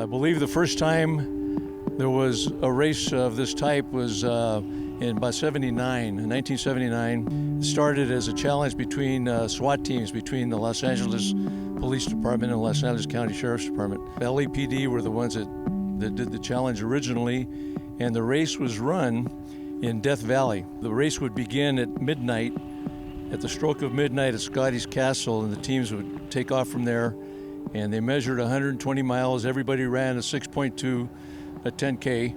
believe the first time there was a race of this type was in about 1979. It started as a challenge between SWAT teams, between the Los Angeles Police Department and Los Angeles County Sheriff's Department. The LAPD were the ones that did the challenge originally, and the race was run in Death Valley. The race would begin at midnight, at the stroke of midnight at Scotty's Castle, and the teams would take off from there, and they measured 120 miles. Everybody ran a 6.2, a 10K.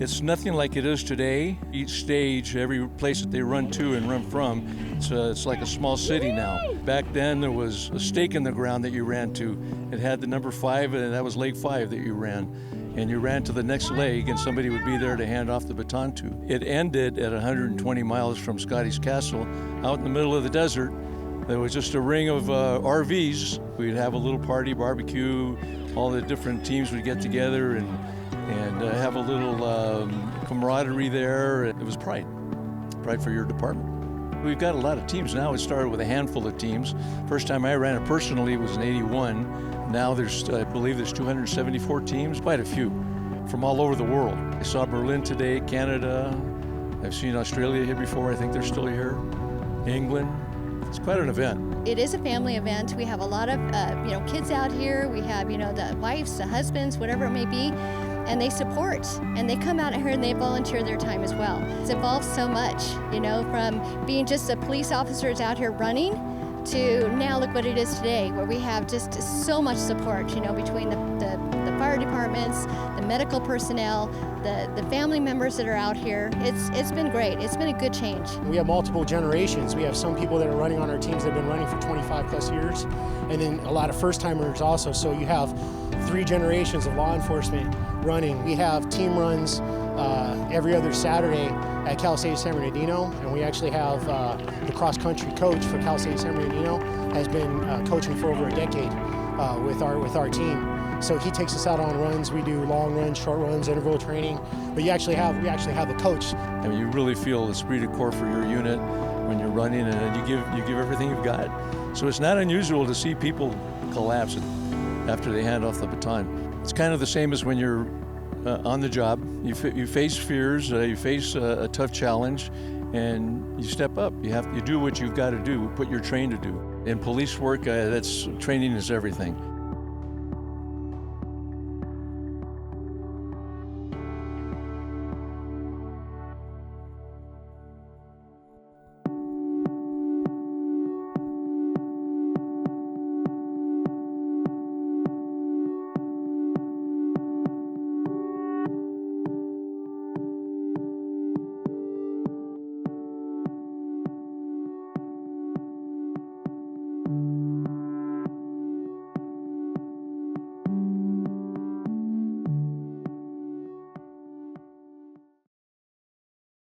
It's nothing like it is today. Each stage, every place that they run to and run from, it's like a small city now. Back then, there was a stake in the ground that you ran to. It had the number 5, and that was leg 5 that you ran. And you ran to the next leg, and somebody would be there to hand off the baton to. It ended at 120 miles from Scotty's Castle, out in the middle of the desert. There was just a ring of RVs. We'd have a little party, barbecue. All the different teams would get together and have a little camaraderie there. It was pride for your department. We've got a lot of teams now. It started with a handful of teams. First time I ran it personally was in '81. Now I believe there's 274 teams, quite a few, from all over the world. I saw Berlin today, Canada. I've seen Australia here before. I think they're still here. England. It's quite an event. It is a family event. We have a lot of kids out here. We have the wives, the husbands, whatever it may be, and they support and they come out here and they volunteer their time as well. It's evolved so much, from being just the police officers out here running to now look what it is today, where we have just so much support, between the fire departments, the medical personnel, the family members that are out here. It's been great. It's been a good change. We have multiple generations. We have some people that are running on our teams that have been running for 25 plus years, and then a lot of first-timers also. So you have 3 generations of law enforcement running. We have team runs every other Saturday at Cal State San Bernardino, and we actually have the cross-country coach for Cal State San Bernardino has been coaching for over a decade with our team. So he takes us out on runs. We do long runs, short runs, interval training. But we actually have the coach. I mean, you really feel the esprit de corps for your unit when you're running, and you give everything you've got. So it's not unusual to see people collapse after they hand off the baton. It's kind of the same as when you're on the job. You face fears, you face a tough challenge, and you step up. You do what you've got to do, what you're trained to do. In police work, training is everything.